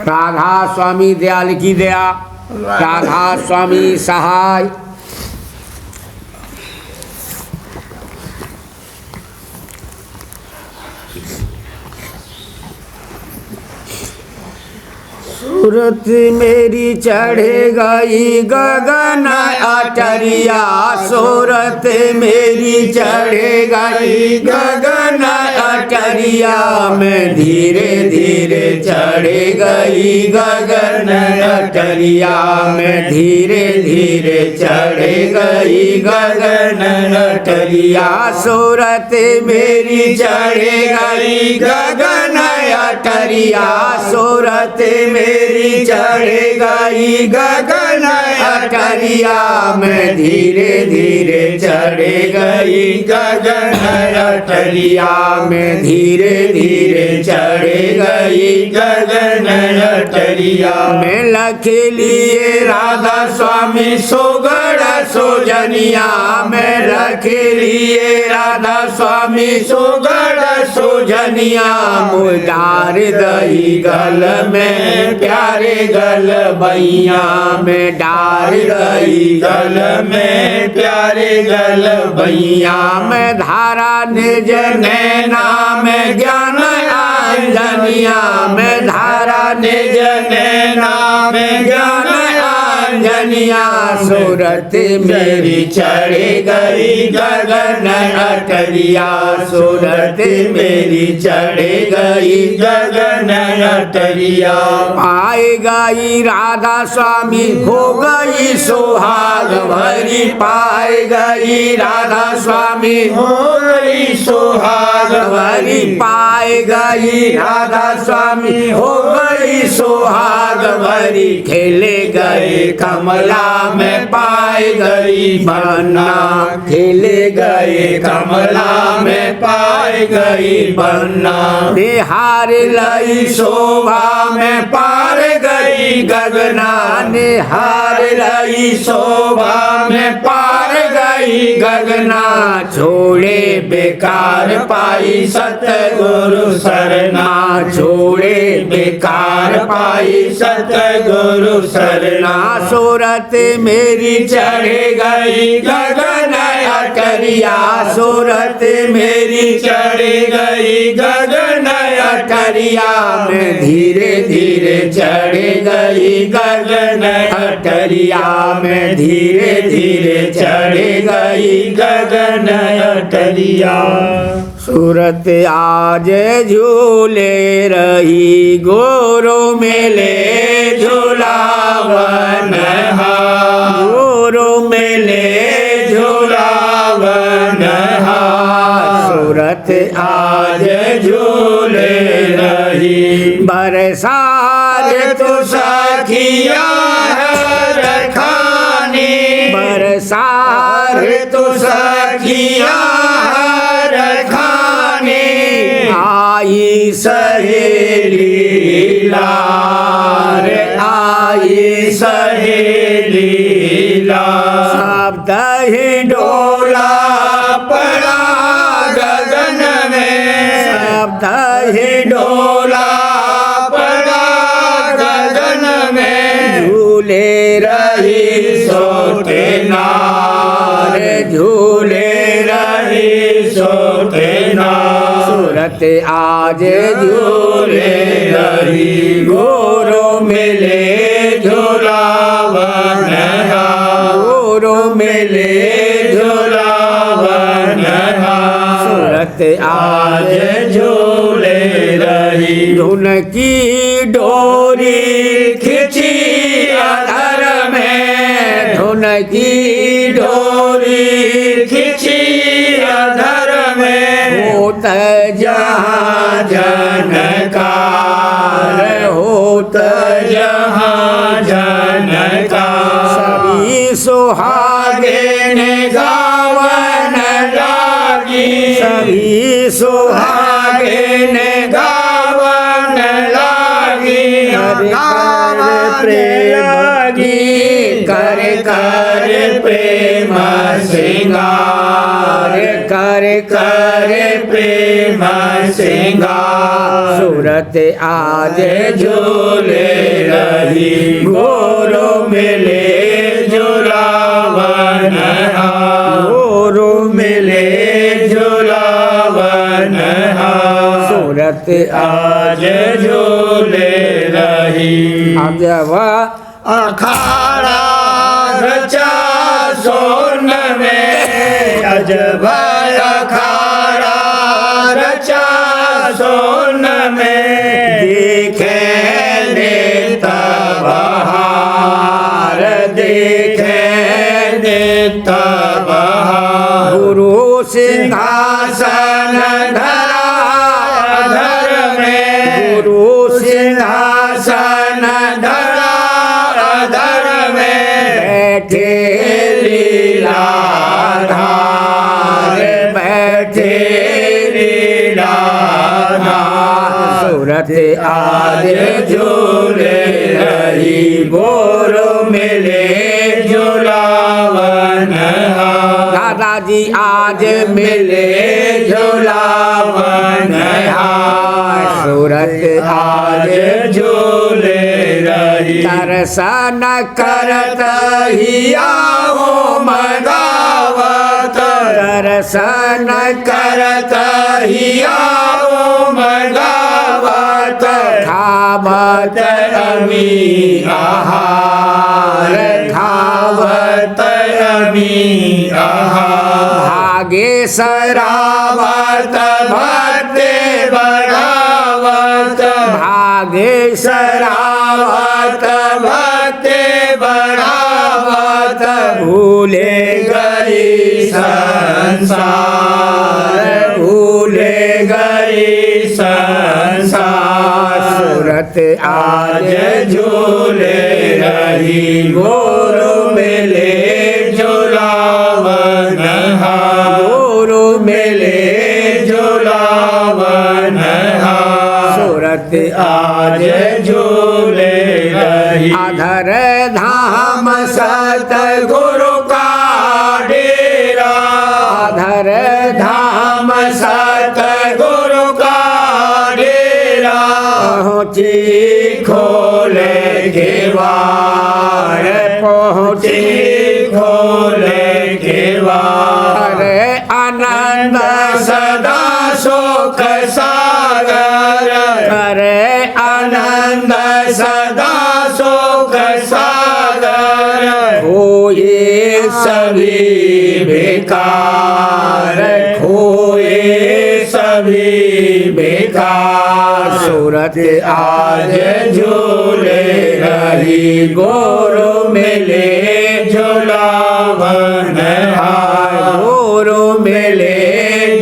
राधा स्वामी दयाल की दया, राधा स्वामी सहाय। सूरत मेरी चढ़ गई गगन अटरिया, सूरत मेरी चढ़ गई गगन अटरिया, मैं धीरे धीरे चढ़ गई गगन अटरिया, मैं धीरे धीरे चढ़ गई गगन अटरिया, सूरत मेरी चढ़ गई गगन अटरिया, सूरत मेरी चढ़ गई गगन अटरिया, मैं धीरे धीरे चढ़ गई गगन अटरिया, मैं धीरे धीरे चढ़ गई गगन अटरिया, मैं लख लिए राधा स्वामी सुगढ़ सुजनिया, मैं लख लिए राधा स्वामी सुगढ़ सुजनिया, मुझार दही गल में प्यारे गल बैया, में डार गई गल में प्यारे गल बैया, में धारा निज नैना में ज्ञान अंजनिया, में धारा निज नैना में ज्ञान अंजनिया, सूरत मेरी चढ़ गई गगन अटरिया, सूरत मेरी चढ़ गई गगन अटरिया, पाए गई राधा स्वामी हो गई सुहाग भरी, पाए गई राधा स्वामी हो गई सुहाग भरी, पाए गई राधा स्वामी हो गई सुहाग भरी, खेले गए कमला में पाए गई बन्ना, खेले गए कमला में पाए गई बन्ना, निहार लई शोभा में पार गई गगना, निहार लई शोभा में पार गई गगना, छोड़े बेकार पाई सतगुरु सरना, छोड़े बेकार पाई सतगुरु सरना, सूरत मेरी चढ़ गई गगन अटरिया, सूरत मेरी चढ़ गई गगन अटरिया, मैं धीरे धीरे चढ़ गई गगन अटरिया, मैं धीरे धीरे चढ़ गई गगन अटरिया, सूरत आज झूले रही गोरो मेले झूलावन, गोरो मेले झूलावन, सूरत आज झूले रही, बरसात तो सखिया रखानी, बरसात तो सखिया रखानी, आई सहेली लार, आई सहेली लार, सब दही डोला पड़ा गगन में, सब दही डोला पड़ा गगन में, झूले रही सोते नार, झूले रही सोते नार, सूरत आज झूले रही गोरो मेले झूलावन, गोरो मेले झूलावन, सूरत आज झूले रही, धुन की डोरी खिंची अधर में, धुन की डोरी खिंची अधर में, होत जहाँ जनकार, होत जहाँ जनकार, सभी सुहागे ने गावन लागी, सभी सुहागे ने गावन लागी, कर प्रेम की कर कर प्रेम सिंगार, कर कर प्रेम भीम सिंघा सूरत आज झूले रही गुरु मिले झूलावन गुरु मिले झूलावन सूरत आज झूले रही अजब अखाड़ा रचा सोन में अजब अखाड़ा रचा सोन में देखे देता बहार देखे देता बहार गुरु सिंहासन धरा धर में गुरु सिंहासन धरा धर में बैठे लीलाधार बैठे लीलाधार सूरत आज झूले रही गुरु मिले झूलावन दादाजी आज मिले झूलावन सूरत आज झूले रही दर्शन करत हिया हो मगावत दर्शन करत हिया हो मगावत खावत अमी आहार खावत अमी आहार भागे सरावत भक्ति बढ़ावत भागे सरावत भक्ति बढ़ावत भूले गई संसार भूले गई संसार सूरत आज झूले रही गुरु मिले झूलावन गुरु मिले झूलावन सूरत आज झूले रही अधर धाम सतगुरु का डेरा अधर धाम सतगुरु का डेरा पहुँची खोले केवाड़ पहुँची खोले केवाड़ अरे आनंद सदा शोक सागर करे आनंद सदा शोक सागर खोए सभी बेकार खोए सभी बेकार सूरत आज झूले रही गुरु मिले झूलावन गुरु मिले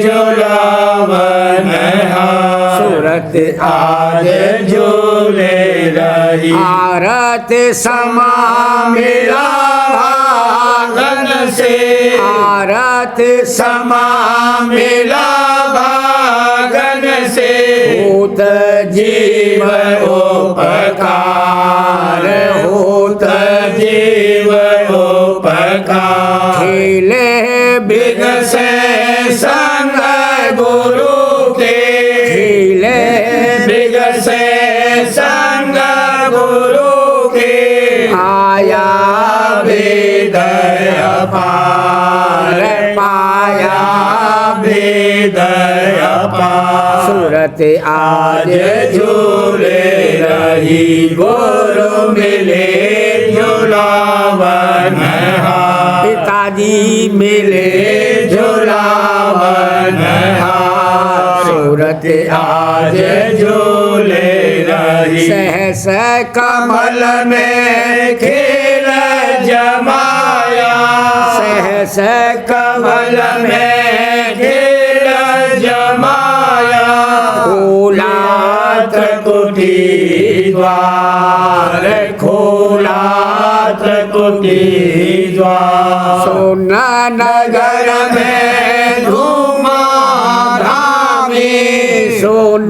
झूलावन सूरत आज झूले रही आरत समा मिला भागन से आरत समा मिला भागन से होत जीव उपकार होत जीव उपकार खेले बिगसे संग गुरु के खेले बिगसे संग गुरु के आया वेदय पार पाया वेदय पार सूरत आज झूले रही गुरु मिले झूलावन पिताजी मिले झूलावन सूरत आज झूले रही सहस कमल में खेल जमाया सहस कमल में खेल जमाया खोलात कुटी द्वार खोलात कुटी द्वार सोन नगर में धूमा धामी सोन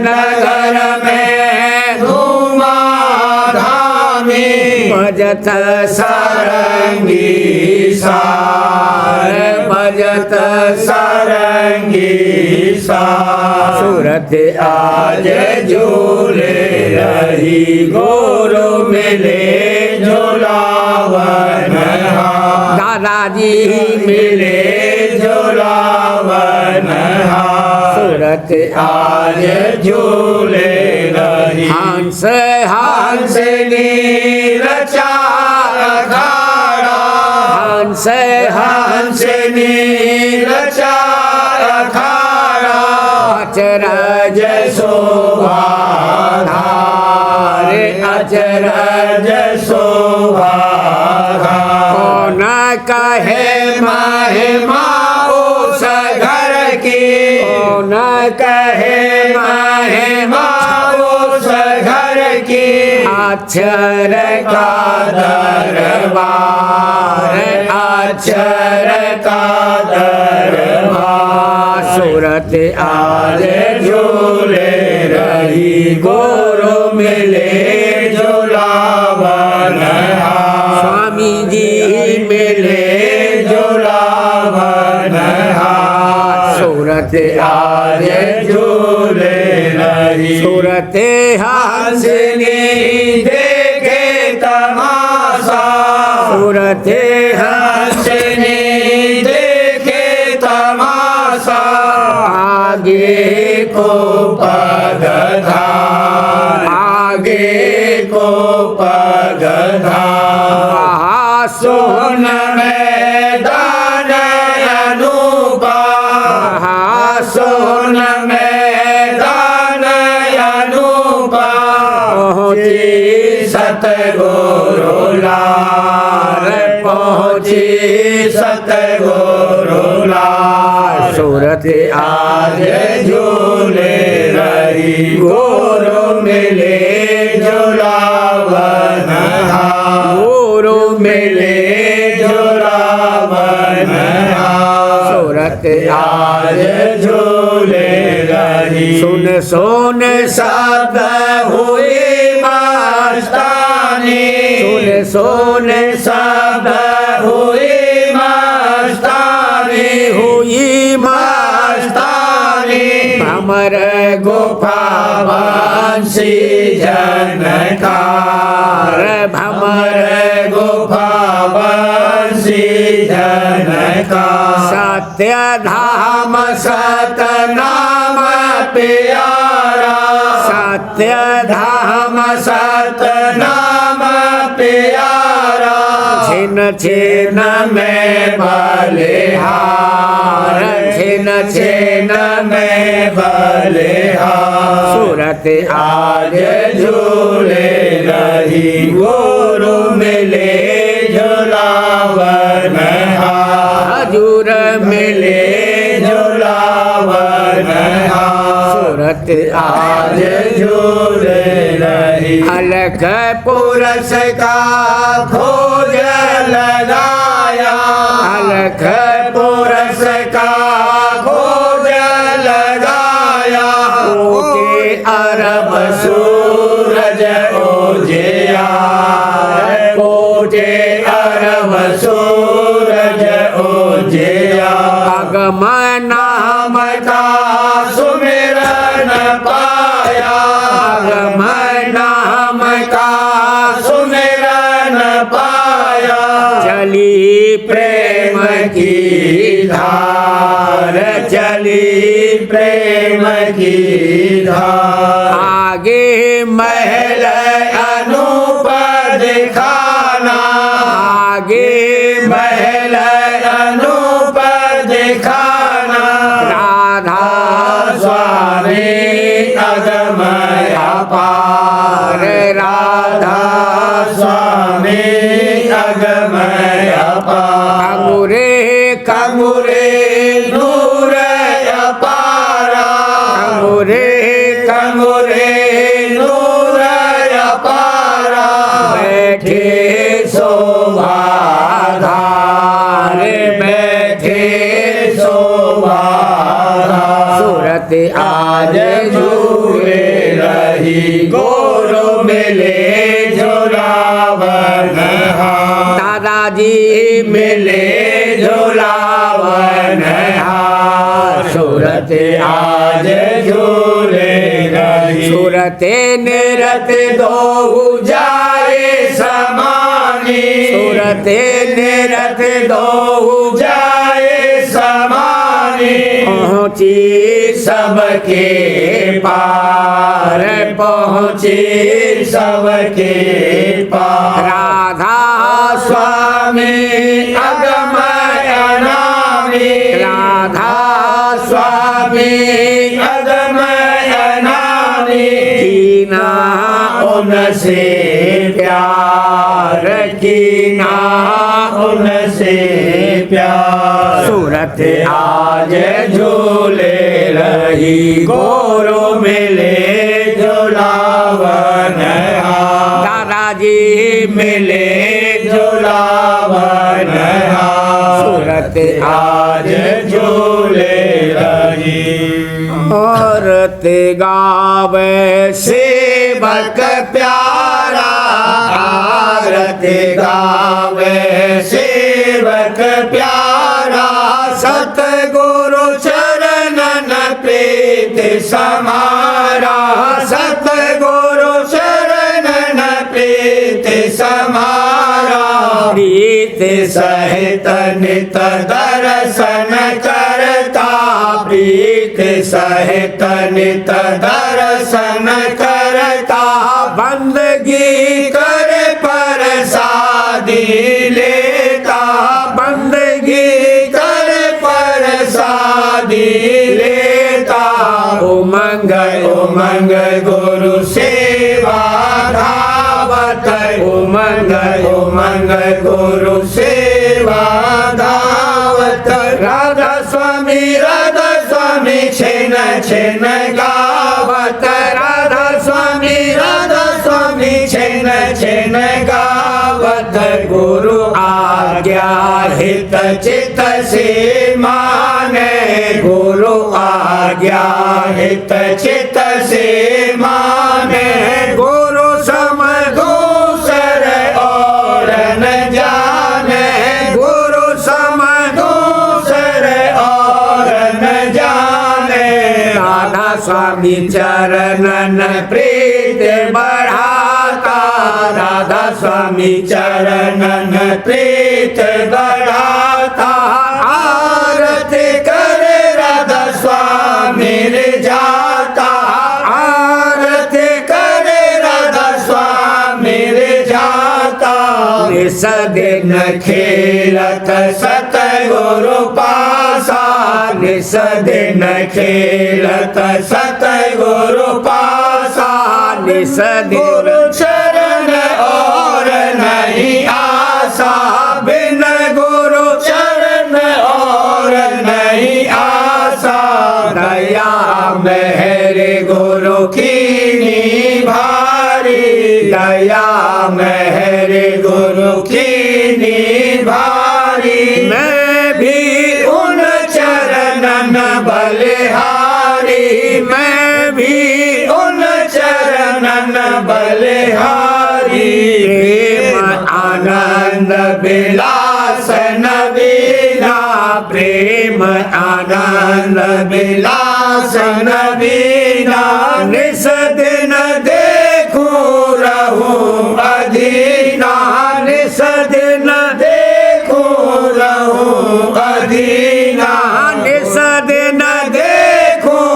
नगर में धूमा धामी भजत सारंगी सार भजत सारंगी सार सूरत आज झूले रही गुरु मिले झूलावन हार दादाजी मिले झूलावन हार सूरत आज झूले रही हंस हंस नीरचा अखाड़ा हंस हंस नीरचा अखाड़ा अचरज शोभा धारे अचरज शोभा कौन कहे महिमा उस घर की कौन कहे महिमा उस घर की अक्षर का दरबार अक्षर का दरबार सूरत आज झूले रही गुरु मिले झूलावन हार स्वामी जी मिले झूलावन हार सूरत आज झूले रही सूरत हंस हंसनी देखे तमाशा सूरत हंसनी देखे तमाशा आगे को पगधार आगे को पगधार सोन मैदान अनुपा सोन मैदान अनुपा पहुँची सतगुरु लाल पहुँची सतगुरु लाल सूरत आज झूले रही गुरु मिले झूलावन हार गुरु मिले झूलावन हार सूरत आज झूले रही सुन सुन सब हुई मस्तानी सुन सुन सब हुई मस्तानी हुई मस्तानी भमर गुफा बंसी जनकार भमर गुफा बंसी जनकार सत्य धाम सतनाम प्यारा सत्य धाम सतनाम प्यारा छिन छिन में बलिहार छिन छिन में बलिहार सूरत आज झूले रही गुरु मिले झूलावन हार हजूर मिले झूलावन हार सूरत आज झूले रही अलख पुरस का खोज लगाया अलख पुरस का खोज लगाया के अरब सूरज ओजिया कोटे अरब सूरज ओजिया अगम नाम का सुमिरन पाया अगम नाम का सुमिरन पाया चली प्रेम की धार चली प्रेम की धार आगे महल अनूप दिखाना आगे महल अनूप दिखाना राधा स्वामी अगमय अपार राधा स्वामी अगमय अपार अंगुरे कंगुरे नूर अपारा अंगुरे कंगुरे नूर अपारा बैठे शोभाधार बैठे शोभाधार सूरत आज झूले रही गुरु मिले झूलावन हार दादाजी मिले झूलावन हार सूरत आज झूले निरत दो जाए समानी सुरते निरत दो जाए समानी पहुँची सबके पार पहुँचे सबके पार राधा स्वामी अगमय नामी राधा स्वामी अगमय नामी कीना उनसे प्यार कीना उनसे प्यार सूरत आज झूले रही गोरो मिले झूलावन दादाजी मिले झूलावन सूरत आज झूले रही औरत गावे सेवक प्यारा आरत गावे सेवक प्यारा सतगुरु चरणन प्रीत समारा सतगुरु चरणन प्रीत समारा प्रीत सहित नित दर्शन करता प्रीत सहित नित दर्शन करता बंदगी कर प्रसादी लेता बंदगी कर प्रसादी लेता उमंग उमंग गुरु सेवा धावत उमंग उमंग गुरु सेवा धावत राधा स्वामी छिन छिन गावत राधा स्वामी छिन छिन गावत गुरु आज्ञा हित चित से माने गुरु आज्ञा हित चित से माने गुरु सम दूसर और न जाने गुरु सम दूसर और न जाने राधा स्वामी चरणन प्रीत बढ़ाता राधा स्वामी चरणन प्रीत बढ़ाता आरत कर राधा स्वामी जाता आरत कर राधा स्वामी जाता निस दिन खेलत सतगुरु पासा निस दिन खेलत सतगुरु पासा निस गुरु चरण और नहीं आसा बिन गुरु चरण और नहीं आसा दया मेहर गुरु की भारी दया मेहर गुरु की भारी मैं भी उन चरणन बलिहारी मैं भी उन चरणन बलिहारी प्रेम आनंद विलास नवीना प्रेम आनंद विलास नवीना निस दिन देखूं रहूं अधीना निस दिन देखूं रहूं अधीना निस दिन देखूं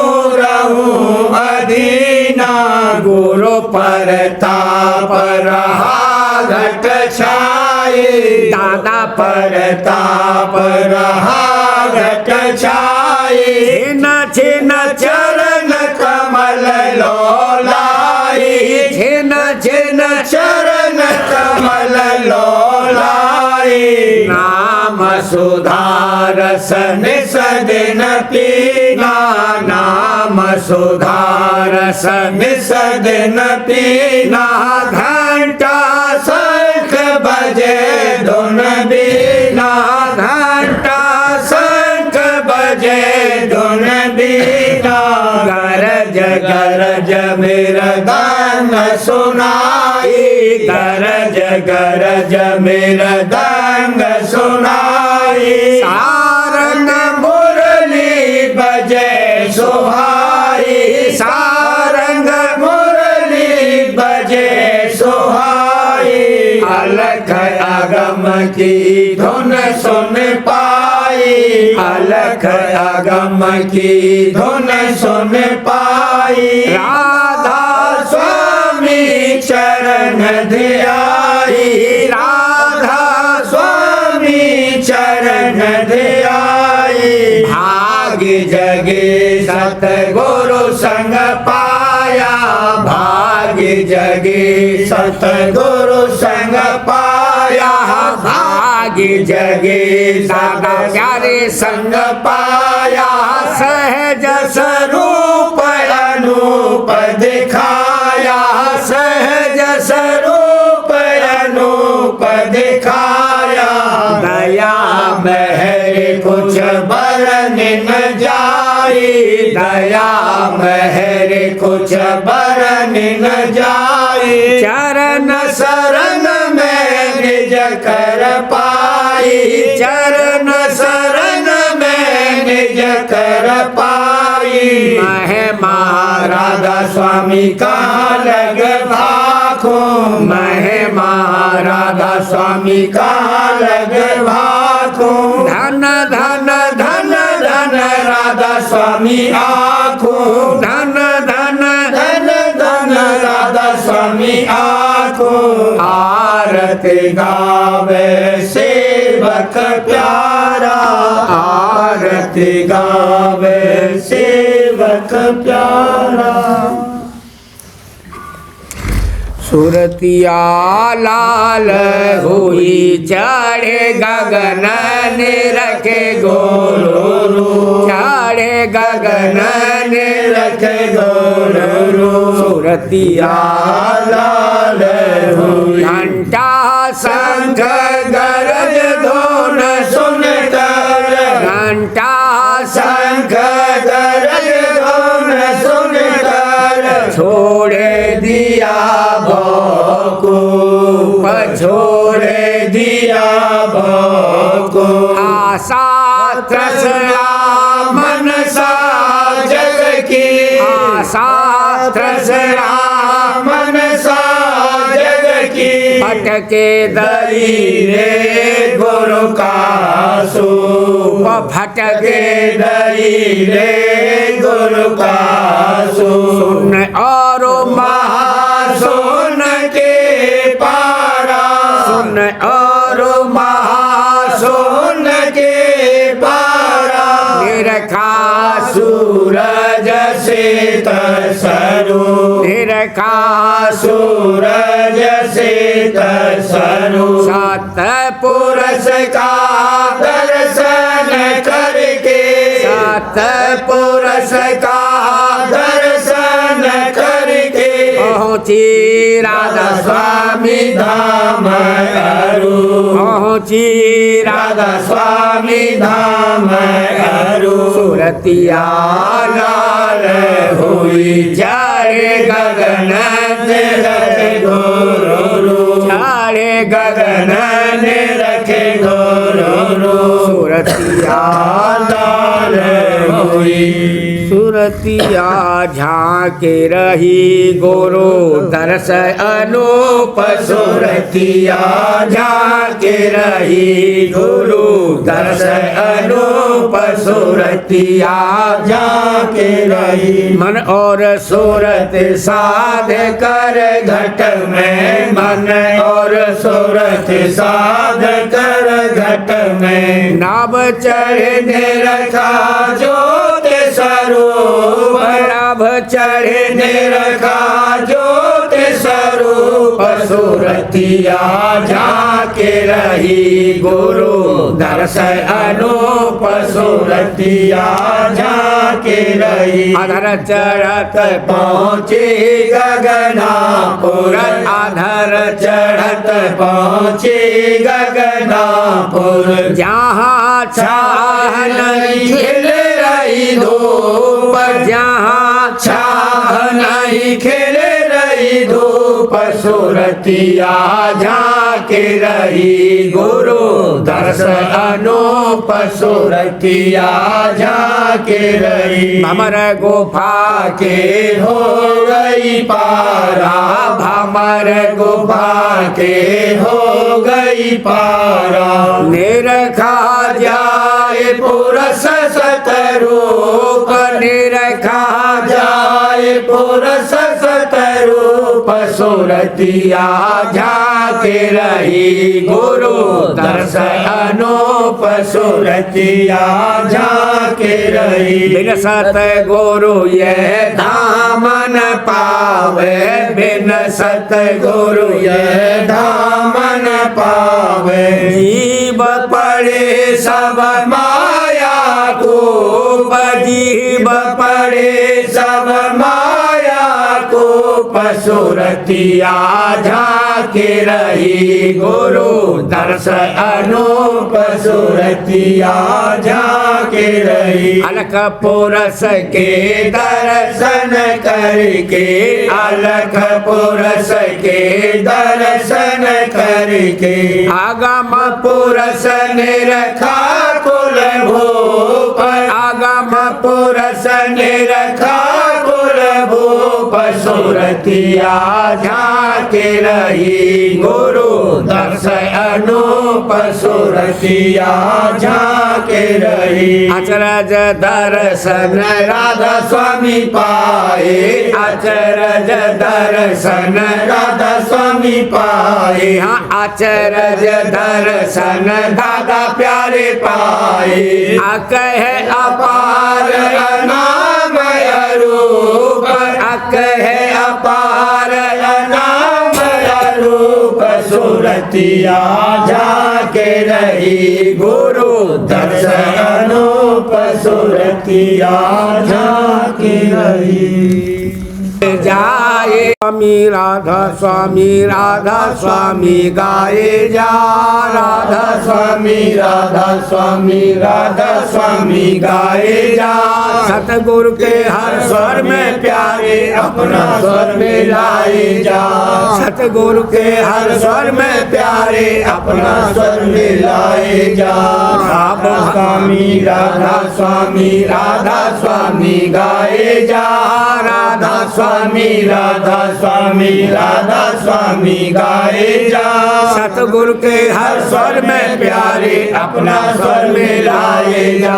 रहूं अधीना गुरु परताप रहा घट छाए दादा परताप रहा घट छाए छिन चरण कमल लोलाई छिन चरण कमल लोलाई नाम सुधारस निस दिन पीना नाम सुधारस निस दिन पीना घंटा शंख बजे धुन बीना घंटा शंख बजे धुन बीना गरज गरज मृदंग सुनाई गरज गरज मृदंग सुनाई सारंग मुरली बजे सुहाई सारंग मुरली गम की धुन सुन पाई राधा स्वामी चरण ध्याई राधा स्वामी चरण ध्याई भाग्य जगे सतगुरु संग पाया भाग्य जगे सतगुरु संग पाया भाग्य जगे दादा प्यारे संग पाया सहज स्वरूप अनूप दिखाया सहज स्वरूप अनूप दिखाया दया महर कुछ बरन न जाई दया महर कुछ बरन न जाई चरण शरण में निज कर पाई चरण शरण में निज कर पाई महिमा राधा स्वामी का लग भाखो महिमा राधा स्वामी का लग भाखो धन धन धन धन राधा स्वामी आखो धन धन धन धन राधा स्वामी आखो आरती गावे सेवक प्यारा आरती गावे सेवक प्यारा सुरतिया लाल हुई चढ़े गगन ने रखे गोरू चढ़े गगन ने रखे गोरू सुरतिया लाल हुई घंटा शंख गरज धुन सुन कर घंटा शंख गरज धुन सुन कर छोड़े दिया भोको छोड़े दिया भोको आशा तृष्णा मनसा जग की आशा तृष्णा मनसा जग की भटके दरी रे गुरु का सूप भटके दरी रे गुरु का सुन और महासुन के पारा सुन और महासुन के पारा निरखा सूरज से तसरू निरखा सूरज से तसरू सत पुरुष का दर्शन करके सत पुरुष का दर्शन करके पहुँची राधा स्वामी धाम अरु पहुँची राधा स्वामी धाम अरु सुरतिया लाल हुई जड़े गगन ने रखे गोरू चढ़े गगन ने रखे गोरू सुरतिया लाल हुई सुरतिया झांके रही गुरु दर्श अनूप सुरतिया झांके रही गुरु दर्श अनूप सुरतिया झांके रही मन और सूरत साध कर घट में मन और सूरत साध कर घट में नाभ चढ़ने रखा ज्योत स्वरूप नाभ चढ़ने रखा ज्योत स्वरूप सुरतिया झांके रही गुरु दर्श अनूप सुरतिया झांके रही अधर चढ़त पहुँचे गगनापुर अधर चढ़त पहुँचे गगनापुर जहाँ छाह नहीं खिल रही धूप जहाँ छाह नहीं खिल रही धूप सुरतिया झांके रही गुरु दर्श अनूप सुरतिया झांके रही भमर गुफा के हो गई पारा भमर गुफा के हो गई पारा निरखा जाए पुरुष सतर रूप सुरतिया झाके रही गुरु दर्श अनूप सुरतिया झाके रही बिन सतगुरु ये धाम न पावे बिन सतगुरु ये धाम न पावे जीव पड़े सब माया को जीव पड़े सब माया को पशुरतिया झाके रही गुरु दर्श अनूप सुरतिया झाके रही अलख पुरस के दर्शन करके अलख पुरस के दर्शन करके आगम पुरस निरखा कुल भूप आगम पुरस निरखा कुल भूप सुरतिया झाके रही गुरु दर्श अनूप सुरतिया झाके रही अचरज दर्शन राधा स्वामी पाए अचरज दर्शन राधा स्वामी पाए हाँ अचरज दर्शन दादा प्यारे पाए कहे अपार अनामय रूप कहे अपार अनामय रूप सुरतिया झाके रही गुरु दर्श अनूप सुरतिया झाके रही जाए स्वामी राधा स्वामी गाए जा राधा स्वामी राधा स्वामी गाए जा सतगुरु के हर स्वर में प्यारे अपना स्वर मिलाए जा सतगुरु के हर स्वर में प्यारे अपना स्वर मिलाए जा राधा स्वामी गाए जा राधा स्वामी गाए जा सतगुरु के हर स्वर में प्यारे अपना स्वर मिलाए जा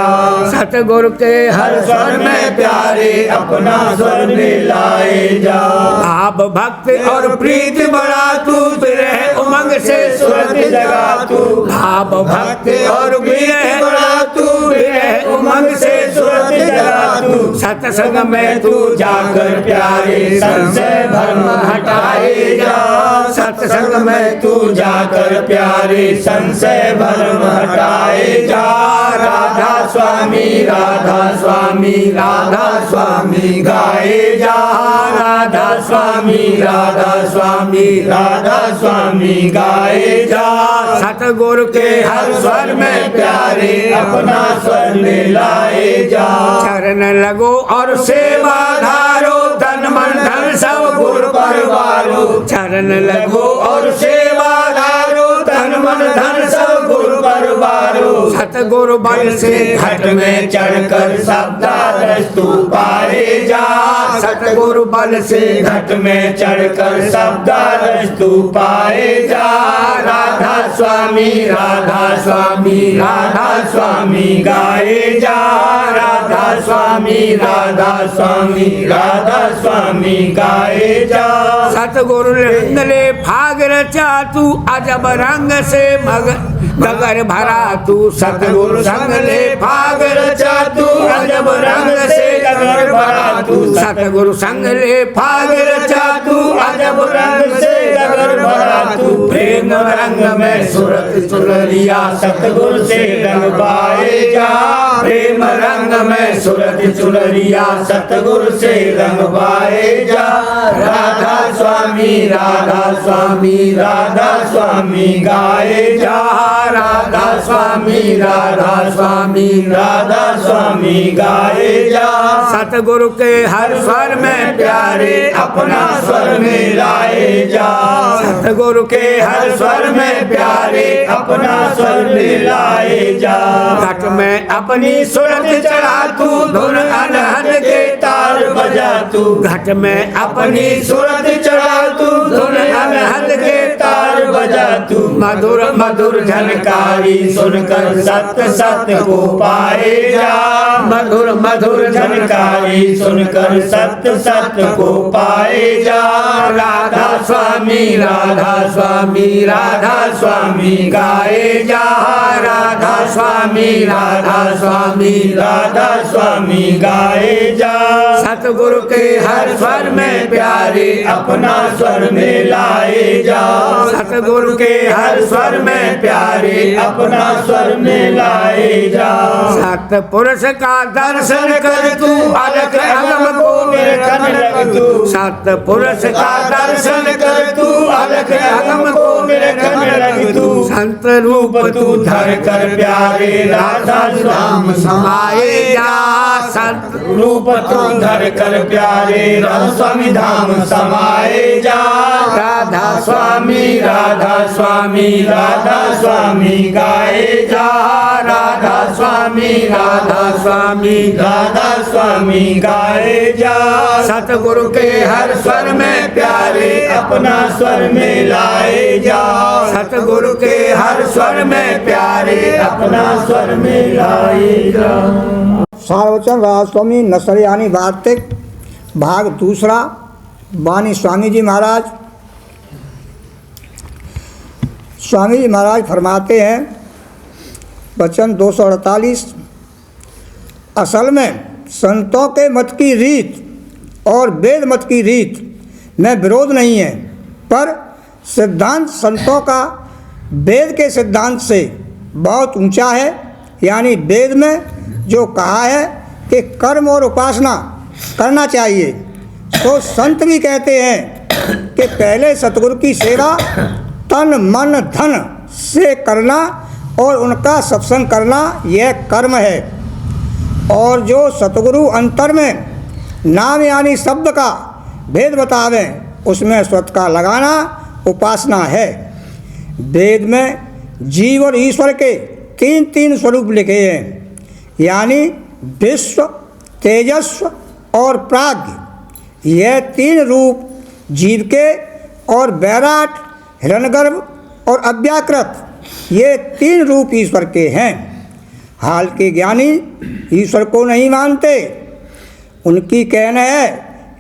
सतगुरु के हर स्वर में प्यारे अपना स्वर मिलाए जा भाव भक्ति और प्रीति बढ़ा तू विरह उमंग से सूरत जगा तू भाव भक्ति और विरह बढ़ा तू विरह उमंग से सूरत जगा तू सत्संग में तू जाकर प्यारे संशय भ्रम हटाए जा सत्संग में तू जाकर प्यारे संशय भ्रम हटाए जा राधा स्वामी गाए जा राधा स्वामी गाए जा सतगुरु के हर स्वर में प्यारे अपना स्वर मिलाए जा चरण लगो और सेवा धारो तन मन धन सब गुरु परवारो चरण लगो और सेवा धारो तन मन धन सब गुरु परवारो सतगुरु बल से घट में चढ़कर शब्दारस तू पाए जा सतगुरु बल से घट में चढ़कर शब्दारस तू पाए जा राधा स्वामी गाए जा राधा स्वामी गाए जा सतगुरु रंगले फाग रचा तू अजब रंग से मग गगर भरा तू सतगुरु संगले फाग रचा तू अजब रंग से गगर भरा तू सतगुरु संगले फाग रचा तू अजब रंग से गगर भरा तू प्रेम रंग में सूरत चुनरिया सतगुरु से रंगवाए जा प्रेम रंग में सूरत चुनरिया सतगुरु से रंगवाए जा राधा स्वामी गाए जा राधा स्वामी गाए जा सतगुरु के हर स्वर में प्यारे अपना स्वर मिलाए जा सतगुरु के हर स्वर में प्यारे अपना स्वर मिलाए जा घट में अपनी सूरत चढ़ा तू धुन अनहद के तार बजा तू घट में अपनी सूरत चढ़ा तू धुन अनहद के तार बजा तू मधुर मधुर झनकारी सुनकर सत्य सत्य को पाए जा। मधुर मधुर झनकारी सुनकर सत्य सत्य को पाए जा। राधा स्वामी राधा स्वामी राधा स्वामी गाए जा। राधा स्वामी राधा स्वामी राधा स्वामी गाए जा। सतगुरु के हर स्वर में प्यारे अपना स्वर में लाए जा। सतगुरु के हर स्वर में प्यारे अपना स्वर में लाए जा। सतपुरुष का दर्शन कर तू अलग अगम को निरखन लग तू। सतपुरुष का दर्शन कर तू अलग अगम को निरखन लग तू। संत रूप तू धर कर प्यारे राधा धाम समाए जा। संत रूप तू धर कर प्यारे राधा स्वामी धाम समाए जा। राधा स्वामी राधा स्वामी राधा स्वामी गाए जा। राधा स्वामी राधा स्वामी राधा स्वामी गाए जा। सतगुरु के हर स्वर में प्यारे अपना स्वर में लाए जा। सतगुरु के हर स्वर में प्यारे अपना स्वर में लाए जा। सार्वचन राजस्वामी नसरियानी वार्तिक भाग दूसरा। वाणी स्वामी जी महाराज। स्वामी जी महाराज फरमाते हैं, वचन 248, असल में संतों के मत की रीत और वेद मत की रीत में विरोध नहीं है, पर सिद्धांत संतों का वेद के सिद्धांत से बहुत ऊंचा है। यानी वेद में जो कहा है कि कर्म और उपासना करना चाहिए, तो संत भी कहते हैं कि पहले सतगुरु की सेवा तन मन धन से करना और उनका सत्संग करना, यह कर्म है। और जो सतगुरु अंतर में नाम यानी शब्द का भेद बतावें, उसमें स्वत का लगाना उपासना है। वेद में जीव और ईश्वर के तीन तीन स्वरूप लिखे हैं, यानी विश्व, तेजस्व और प्राज्ञ। यह तीन रूप जीव के और वैराट, हिरण्यगर्भ और अव्याकृत, ये तीन रूप ईश्वर के हैं। हाल के ज्ञानी ईश्वर को नहीं मानते। उनकी कहना है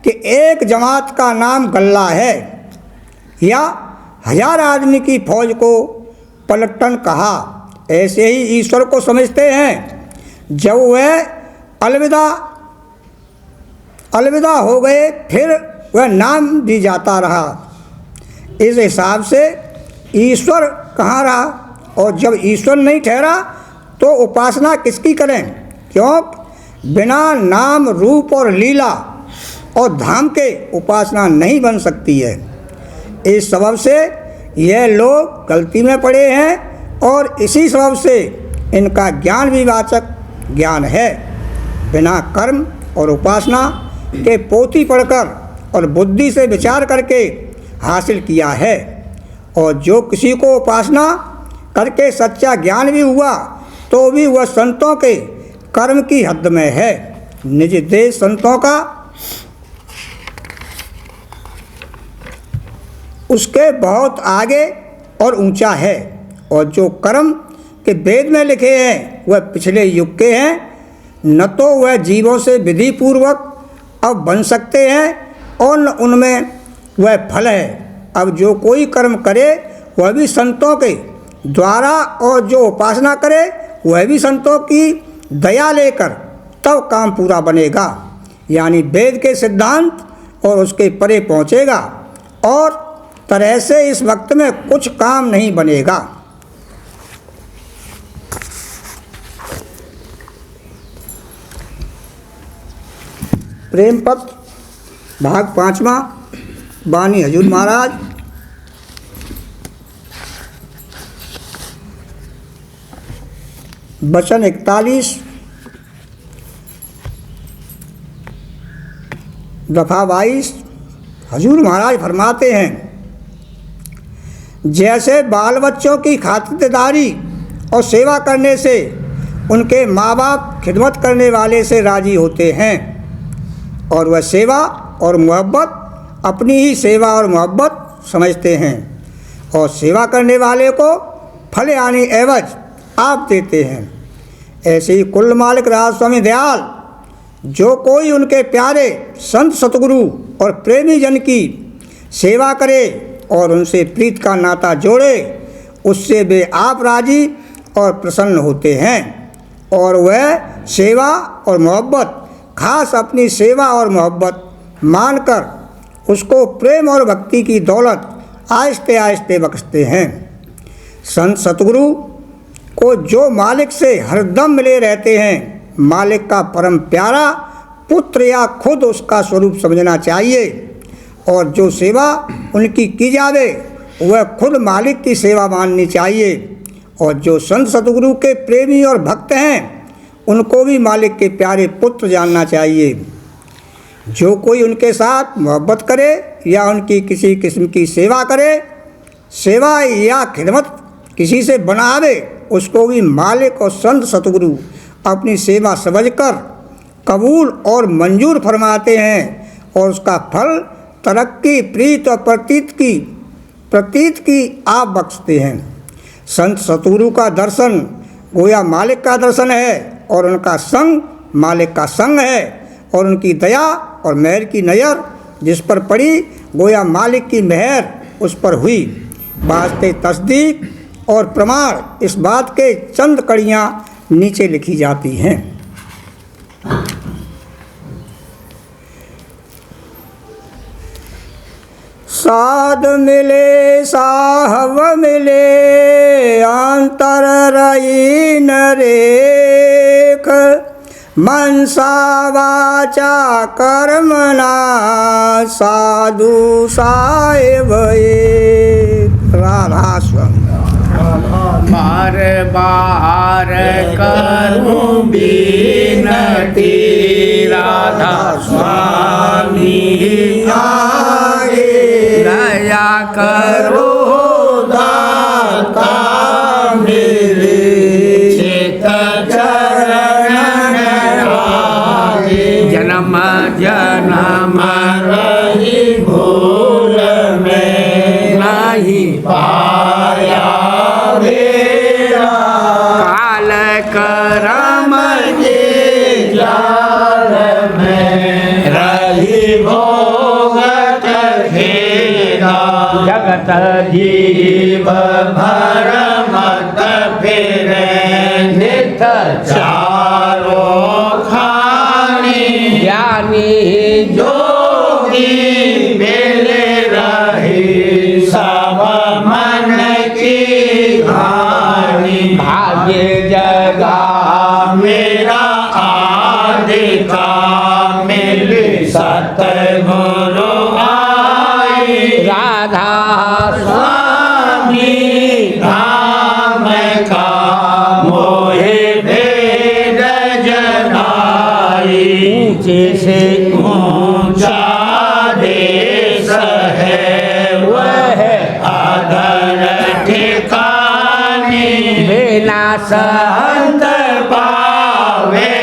कि एक जमात का नाम गल्ला है, या 1000 आदमी की फौज को पलटन कहा। ऐसे ही ईश्वर को समझते हैं। जब वह अलविदा हो गए, फिर वह नाम भी जाता रहा। इस हिसाब से ईश्वर कहाँ रहा, और जब ईश्वर नहीं ठहरा तो उपासना किसकी करें? क्यों? बिना नाम रूप और लीला और धाम के उपासना नहीं बन सकती है। इस सबब से यह लोग गलती में पड़े हैं, और इसी सबब से इनका ज्ञान भी वाचक ज्ञान है। बिना कर्म और उपासना के पोथी पढ़कर और बुद्धि से विचार करके हासिल किया है। और जो किसी को उपासना करके सच्चा ज्ञान भी हुआ, तो भी वह संतों के कर्म की हद में है। निज देश संतों का उसके बहुत आगे और ऊंचा है। और जो कर्म के वेद में लिखे हैं, वह पिछले युग के हैं, न तो वह जीवों से विधि पूर्वक अब बन सकते हैं, और न उनमें वह फल है। अब जो कोई कर्म करे, वह भी संतों के द्वारा, और जो उपासना करे, वह भी संतों की दया लेकर, तब काम पूरा बनेगा। यानी वेद के सिद्धांत और उसके परे पहुँचेगा, और तरह से इस वक्त में कुछ काम नहीं बनेगा। प्रेम पत्र भाग 5वां। वाणी हजूर महाराज। वचन 41, दफा 22। हजूर महाराज फरमाते हैं, जैसे बाल बच्चों की खातिरदारी और सेवा करने से उनके माँ बाप खिदमत करने वाले से राजी होते हैं, और वह सेवा और मोहब्बत अपनी ही सेवा और मोहब्बत समझते हैं, और सेवा करने वाले को फल यानी एवज आप देते हैं। ऐसे ही कुल मालिक राज स्वामी दयाल जो कोई उनके प्यारे संत सतगुरु और प्रेमी जन की सेवा करे और उनसे प्रीत का नाता जोड़े, उससे वे आप राजी और प्रसन्न होते हैं और वह सेवा और मोहब्बत खास अपनी सेवा और मोहब्बत मानकर उसको प्रेम और भक्ति की दौलत आहिस्ते आहिस्ते बख्शते हैं। संत सतगुरु को जो मालिक से हरदम मिले रहते हैं, मालिक का परम प्यारा पुत्र या खुद उसका स्वरूप समझना चाहिए और जो सेवा उनकी की जावे वह खुद मालिक की सेवा माननी चाहिए और जो संत सतगुरु के प्रेमी और भक्त हैं उनको भी मालिक के प्यारे पुत्र जानना चाहिए। जो कोई उनके साथ मोहब्बत करे या उनकी किसी किस्म की सेवा करे, सेवा या खिदमत किसी से बनावे, उसको भी मालिक और संत सतगुरु अपनी सेवा समझकर कबूल और मंजूर फरमाते हैं और उसका फल तरक्की प्रीत और प्रतीत की आप बख्शते हैं। संत सतगुरु का दर्शन गोया मालिक का दर्शन है और उनका संग मालिक का संग है और उनकी दया और मेहर की नज़र जिस पर पड़ी गोया मालिक की मेहर उस पर हुई। वास्ते तस्दीक और प्रमाण इस बात के चंद कड़ियाँ नीचे लिखी जाती हैं। साध मिले साहब मिले अंतर रही नरेख, मनसा वाचा कर्मणा साधु साहेब एक। राधा स्वामी बार बार करूं बिनती राधा स्वामी आगे, दया करो दाता मेरे चित चरण आगे, जन्म जन्म रही भूल में नहीं पाया काल करम के जाल में रही भोगत खेला, जगत जीव भर मत फिरे नित चारों खानी, ज्ञानी जोगी मिले रही सब मन की घानी, भाग्य जगा मेरा आदि का मिल सतगुरु आई, राधा स्वामी धाम का मोहे भेद जनाई, ऊंचे से ऊंचा देश है वह आदर ठिकानी, बिना संत पावे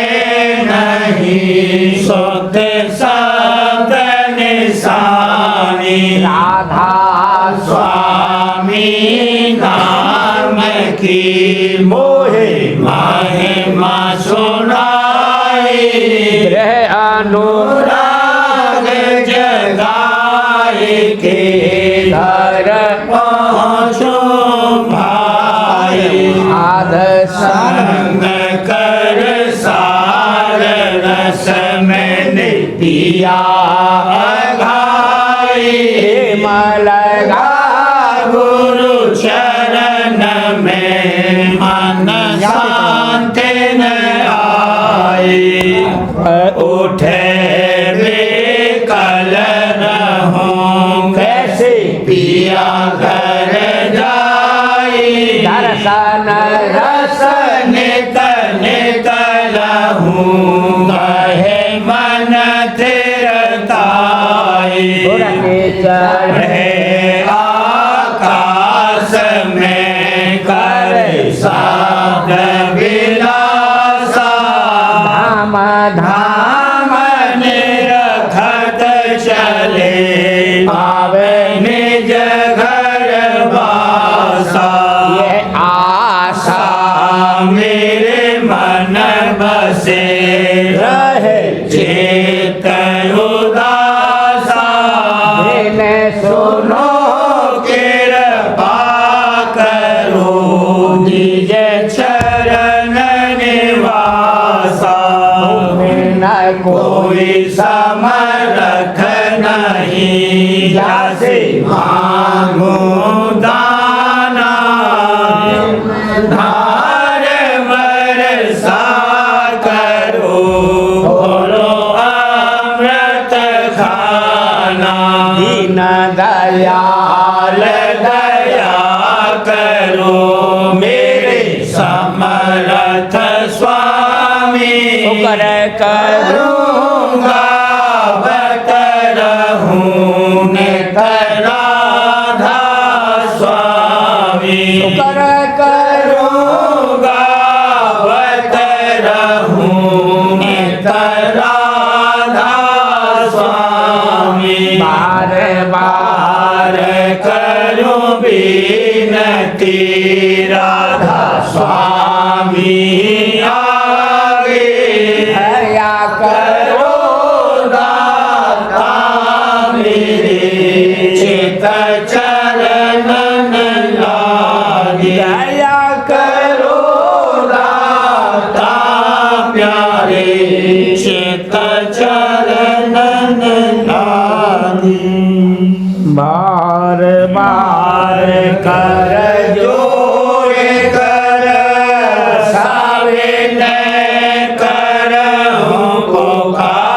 नहीं सुत संत निशानी, राधा स्वामी नाम की मोहे महिमा सुनाई, ग्रह अनुराग जगाए के घर पहुँचो भाई, आध संग कर सार रस मैंने पिया घाई, मलगा गुरु चरण में मन शांत न आए, उठे बेकल रहूं कैसे पिया घर जाई, दर्शन रस नित नित लहूं कहे मन तिरताई, चढ़े आकाश में कर साध विलासा, धाम धाम निरखत चले आवे निज घर बा कोई समर्थ नहीं, जैसे मांगो दाना धार बरसा करो, बोलो अमृत खाना। दीन दयाल दया करो, मेरे समर्थ स्वामी। कर करूँगा बत रहूँ नित राधा स्वामी। कर करूँगा बत रहूँ नित राधा स्वामी। बार बार करूँ विनती राधा स्वामी आगे। दया करो दाता मेरे चित चरणन लागे। दया करो दाता प्यारे चित चरणन लागे। बार बार कर जोर कर साविन करहूं पुकार।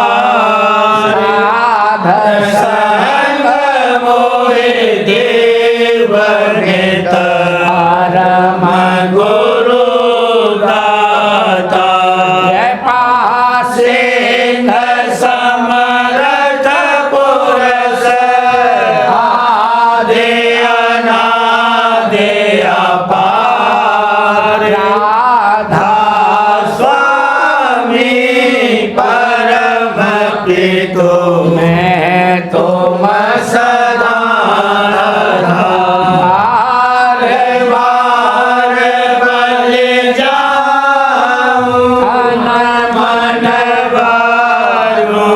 संग मोहि देव नित परम गुरु दाता। सिंह समर्थ पुरुष आदि अनादि अपार। राधा स्वामी परम पितो मैं तुम सदा बार बार बल जाऊं मन वारूं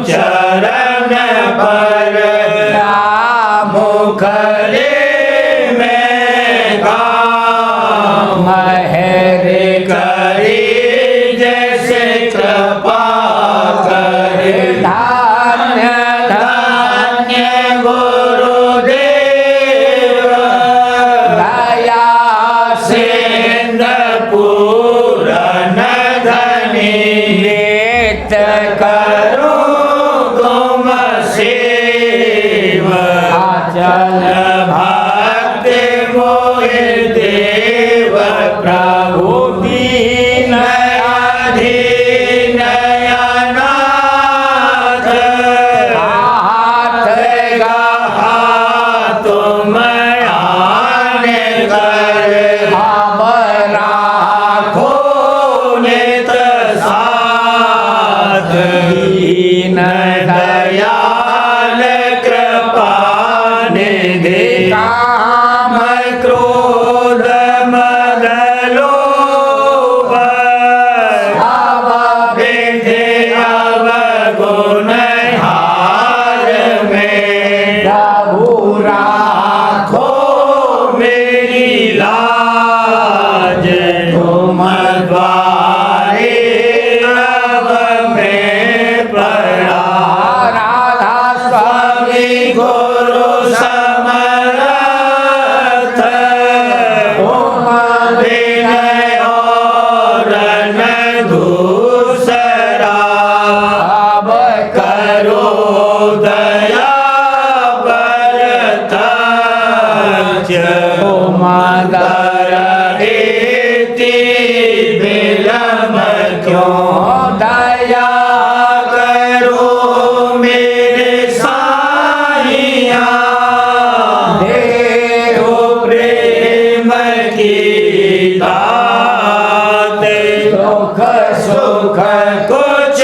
चरण पर। मुखले में गाऊं महरे करी जैसे कृपा करे। धन्य धन्य गुरुदेव दया सिंध पूरन धनी। नित करो तुम सेवा चल भक्ति मोहि देव प्रभु। दीन अधीन अनाथ हाथ गहा तुम आने कर। हम राखो नित साथ दीन दयाल कृपा निधि। काम क्रोध मद लोभ सब विधि अवगुण हार में। प्रभु राखो मेरी लाज तुम द्वारे अब में पड़ा। राधा स्वामी गुरु समर्थ तुम विनय और न दूसरा। अब करो दया बरतज तुम दर एति विलम क्यों। दया करो मेरे साईया देहो प्रेम की दात। दुख सुख कुछ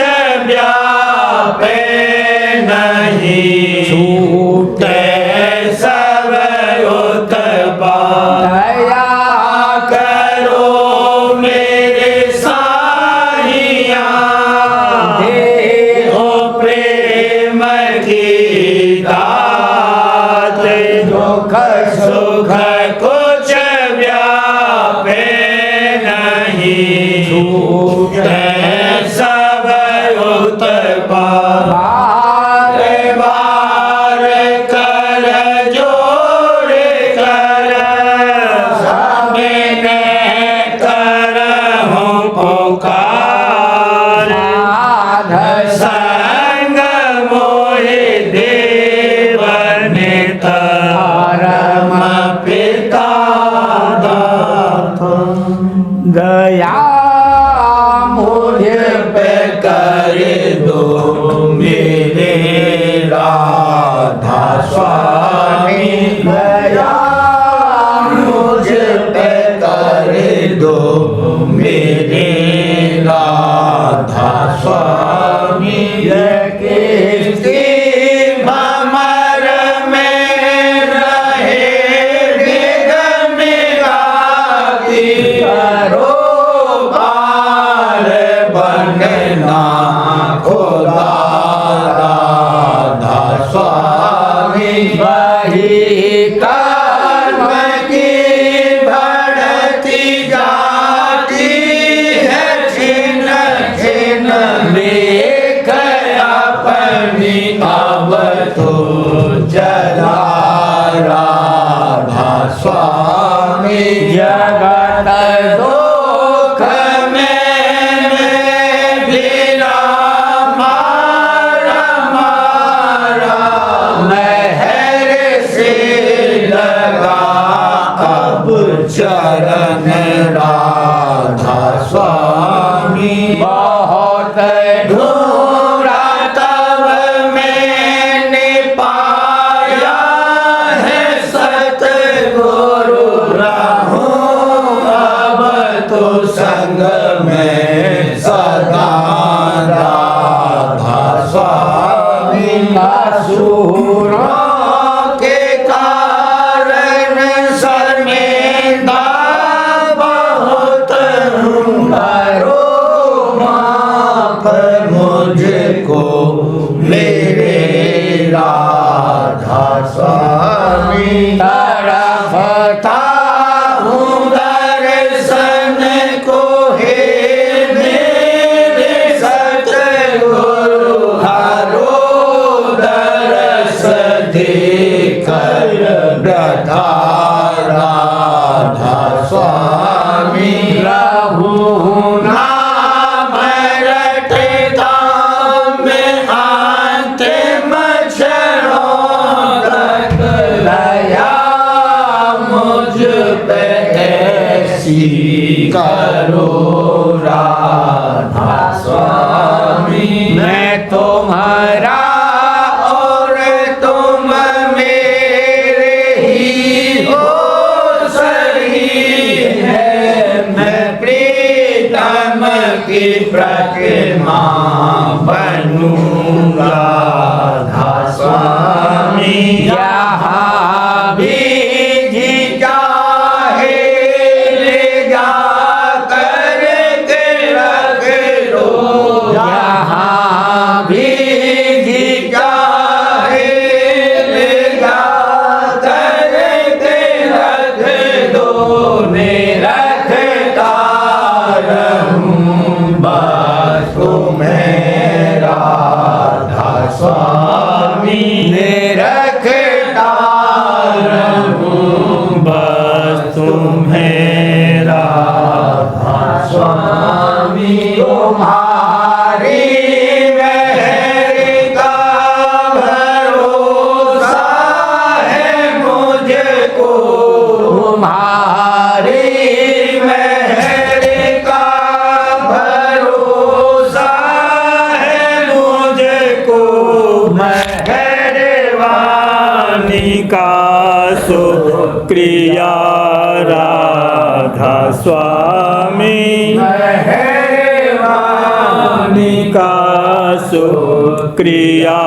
व्यापे नहीं, छूटे सब उत्पात। दया करो मेरे साईया देहो प्रेम की दात। दुख सुख कुछ व्यापे नहीं, छूटे सब उत्पात। कर्म की बढ़ती जाती है, छिन छिन लेख अपनी अब तो जला राधा स्वामी। जगत दुख में भी रामा रमारा, महर से लगा अब चरण राधा स्वामी। बहुत ढूंढा तब मैंने पाया है सतगुरु रहूं अब तो संग में सदा राधा स्वामी। असुरों के कारण शर्मिंदा बहुत हूँ, करो माफ मुझको मेरे राधा स्वामी। तरफता हूँ दर्शन को हे मेरे सतगुरु, हरो दरस देकर व्यथा राधा स्वामी। रहूं नाम रटता मैं अंतिम क्षणों तक, दया मुझ पे ऐसी करो राधा स्वामी। मैं तुम्हारा और तुम मेरे ही हो सही है, मैं प्रीतम की प्रतिमा बनूंगा राधा स्वामी। यहाँ भी जी चाहे ले जा कर के रख लो, यहाँ भी जी चाहे ले जा कर के रख दो, मैं रखता रहूं बस तुम्हें राधा स्वामी। मैं रखता रहूं बस तुम्हें राधा स्वामी। तुम्हारी मेहर का भरोसा है मुझको, तुम्हारी मेहर का भरोसा है मुझको। मेहरबानी का शुक्रिया राधा स्वामी। मेहरबानी का शुक्रिया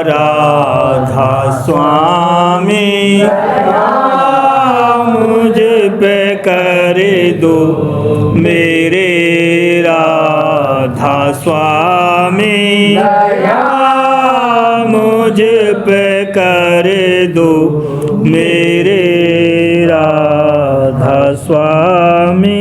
राधा स्वामी। मुझ पे कर दो मेरे राधा स्वामी। मुझ पे कर दो मेरे राधा स्वामी।